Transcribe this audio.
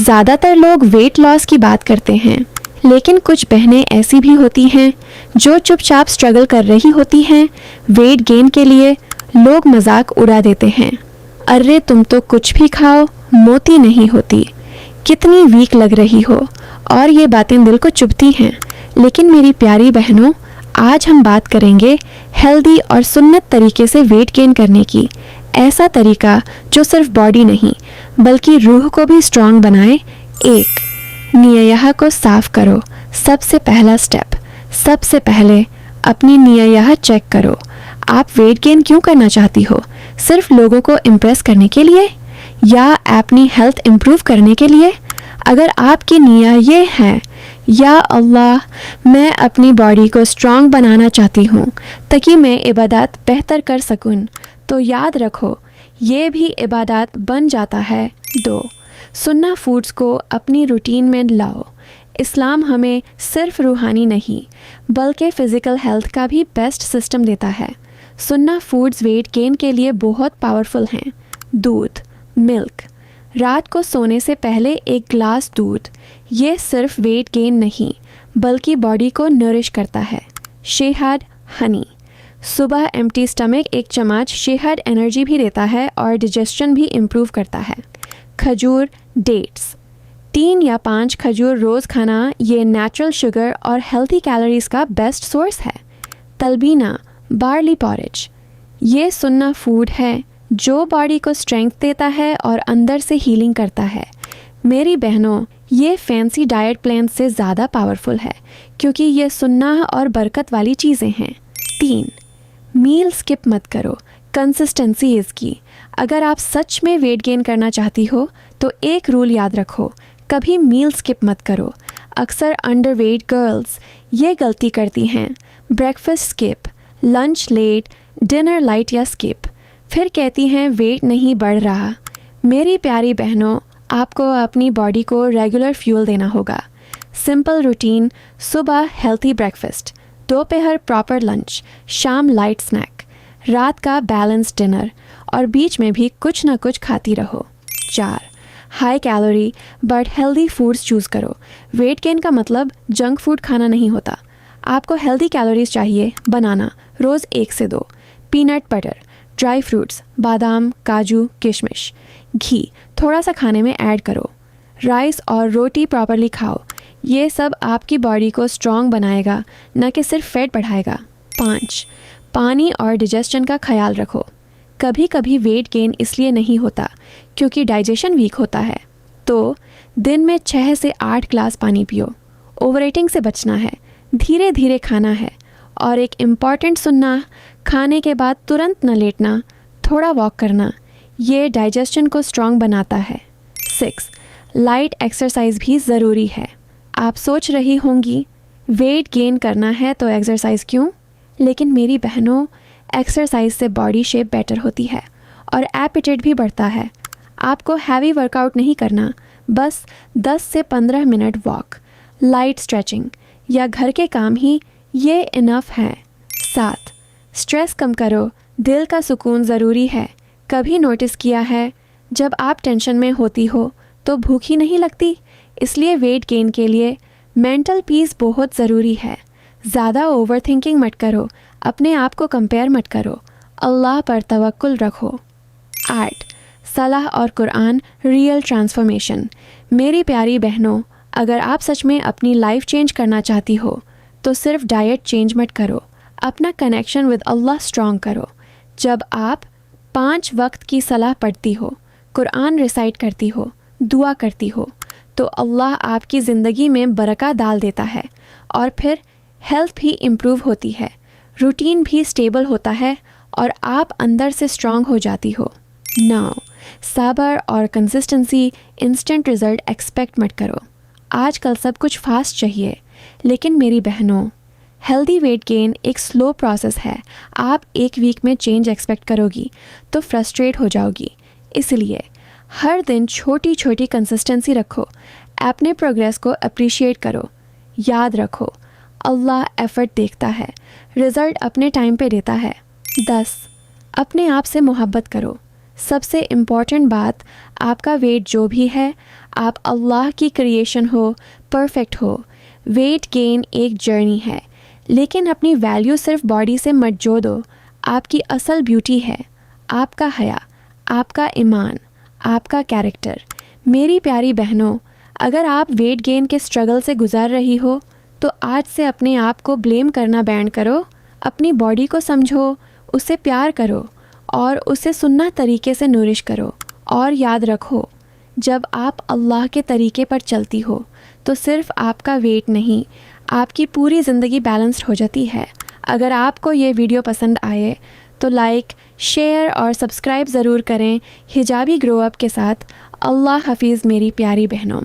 ज़्यादातर लोग weight loss की बात करते हैं, लेकिन कुछ बहनें ऐसी भी होती हैं जो चुपचाप स्ट्रगल कर रही होती हैं। वेट गेन के लिए लोग मजाक उड़ा देते हैं, अरे तुम तो कुछ भी खाओ, मोटी नहीं होती, कितनी वीक लग रही हो, और ये बातें दिल को चुभती हैं। लेकिन मेरी प्यारी बहनों, आज हम बात करेंगे हेल्दी और सुन्नत तरीके से वेट गेन करने की। ऐसा तरीका जो सिर्फ बॉडी नहीं बल्कि रूह को भी स्ट्रांग बनाए। एक, नियह को साफ करो। सबसे पहला स्टेप, सबसे पहले अपनी नियह चेक करो। आप वेट गेन क्यों करना चाहती हो? सिर्फ लोगों को इम्प्रेस करने के लिए या अपनी हेल्थ इम्प्रूव करने के लिए? अगर आपकी नियत ये है, या अल्लाह, मैं अपनी बॉडी को स्ट्रांग बनाना चाहती हूँ ताकि मैं इबादत बेहतर कर सकूँ, तो याद रखो ये भी इबादत बन जाता है। 2, सुन्ना फूड्स को अपनी रूटीन में लाओ। इस्लाम हमें सिर्फ रूहानी नहीं बल्कि फ़िज़िकल हेल्थ का भी बेस्ट सिस्टम देता है। सुन्ना फूड्स वेट गेन के लिए बहुत पावरफुल हैं। दूध, मिल्क, रात को सोने से पहले एक ग्लास दूध, ये सिर्फ वेट गेन नहीं बल्कि बॉडी को नरिश करता है। शहद, हनी, सुबह एम्प्टी स्टमक एक चम्मच शहद एनर्जी भी देता है और डिजेशन भी इम्प्रूव करता है। खजूर, डेट्स, 3 या 5 खजूर रोज़ खाना, ये नेचुरल शुगर और हेल्थी कैलोरीज का बेस्ट सोर्स है। तलबीना, बार्ली पॉरेज, ये सुन्ना फूड है जो बॉडी को स्ट्रेंथ देता है और अंदर से हीलिंग करता है। मेरी बहनों, ये फैंसी डाइट प्लान से ज़्यादा पावरफुल है क्योंकि ये सुन्ना और बरकत वाली चीज़ें हैं। 3, मील स्किप मत करो। कंसिस्टेंसी इज़ की। अगर आप सच में वेट गेन करना चाहती हो तो एक रूल याद रखो, कभी मील स्किप मत करो। अक्सर अंडरवेट गर्ल्स ये गलती करती हैं, breakfast skip, lunch late, dinner light या स्किप, फिर कहती हैं वेट नहीं बढ़ रहा। मेरी प्यारी बहनों, आपको अपनी बॉडी को रेगुलर फ्यूल देना होगा। सिंपल रूटीन, सुबह हेल्थी ब्रेकफास्ट, दोपहर प्रॉपर लंच, शाम लाइट स्नैक, रात का बैलेंस डिनर, और बीच में भी कुछ ना कुछ खाती रहो। 4, high calorie but healthy foods choose करो। वेट गेन का मतलब जंक फूड खाना नहीं होता। आपको हेल्दी कैलोरीज चाहिए। बनाना रोज़ 1 से 2, पीनट बटर, ड्राई फ्रूट्स, बादाम, काजू, किशमिश, घी थोड़ा सा खाने में ऐड करो। राइस और रोटी प्रॉपरली खाओ। ये सब आपकी बॉडी को स्ट्रॉन्ग बनाएगा, न कि सिर्फ फैट बढ़ाएगा। 5, पानी और डिजेशन का ख्याल रखो। कभी कभी वेट गेन इसलिए नहीं होता क्योंकि डाइजेशन वीक होता है, तो दिन में 6 से 8 ग्लास पानी पियो। ओवर ईटिंग से बचना है, धीरे धीरे खाना है, और एक इम्पॉर्टेंट सुनना, खाने के बाद तुरंत न लेटना, थोड़ा वॉक करना, ये डाइजेशन को स्ट्रॉन्ग बनाता है। 6, लाइट एक्सरसाइज भी ज़रूरी है। आप सोच रही होंगी वेट गेन करना है तो एक्सरसाइज क्यों? लेकिन मेरी बहनों, एक्सरसाइज से बॉडी शेप बेटर होती है और एपेटाइट भी बढ़ता है। आपको हैवी वर्कआउट नहीं करना, बस 10 से 15 मिनट वॉक, लाइट स्ट्रेचिंग या घर के काम ही ये इनफ है। 7, स्ट्रेस कम करो। दिल का सुकून ज़रूरी है। कभी नोटिस किया है जब आप टेंशन में होती हो तो भूख ही नहीं लगती? इसलिए वेट गेन के लिए मेंटल पीस बहुत ज़रूरी है। ज़्यादा ओवर थिंकिंग मत करो, अपने आप को कंपेयर मत करो, अल्लाह पर तवक्कुल रखो। 8, सलाह और कुरान रियल ट्रांसफॉर्मेशन। मेरी प्यारी बहनों, अगर आप सच में अपनी लाइफ चेंज करना चाहती हो तो सिर्फ डाइट चेंज मत करो, अपना कनेक्शन विद अल्लाह स्ट्रॉन्ग करो। जब आप 5 वक्त की सलाह पढ़ती हो, कुरान रिसाइट करती हो, दुआ करती हो, तो अल्लाह आपकी ज़िंदगी में बरकत डाल देता है और फिर हेल्थ भी इम्प्रूव होती है, रूटीन भी स्टेबल होता है और आप अंदर से स्ट्रॉन्ग हो जाती हो। 9, सब्र और कंसिस्टेंसी। इंस्टेंट रिज़ल्ट एक्सपेक्ट मत करो। आजकल सब कुछ फास्ट चाहिए, लेकिन मेरी बहनों, हेल्दी वेट गेन एक स्लो प्रोसेस है। आप एक वीक में चेंज एक्सपेक्ट करोगी तो फ्रस्ट्रेट हो जाओगी। इसलिए हर दिन छोटी छोटी कंसिस्टेंसी रखो, अपने प्रोग्रेस को अप्रिशिएट करो। याद रखो, अल्लाह एफर्ट देखता है, रिज़ल्ट अपने टाइम पे देता है। 10, अपने आप से मोहब्बत करो। सबसे इम्पॉर्टेंट बात, आपका वेट जो भी है, आप अल्लाह की क्रिएशन हो, परफेक्ट हो। वेट गेन एक जर्नी है, लेकिन अपनी वैल्यू सिर्फ बॉडी से मत जोड़ो। आपकी असल ब्यूटी है आपका हया, आपका ईमान, आपका कैरेक्टर। मेरी प्यारी बहनों, अगर आप वेट गेन के स्ट्रगल से गुज़र रही हो तो आज से अपने आप को ब्लेम करना बैंड करो। अपनी बॉडी को समझो, उसे प्यार करो और उसे सुन्ना तरीके से नूरिश करो। और याद रखो, जब आप अल्लाह के तरीके पर चलती हो तो सिर्फ आपका वेट नहीं, आपकी पूरी ज़िंदगी बैलेंस्ड हो जाती है। अगर आपको ये वीडियो पसंद आए तो लाइक, शेयर और सब्सक्राइब ज़रूर करें हिजाबी ग्रो अप के साथ। अल्लाह हाफिज़ मेरी प्यारी बहनों।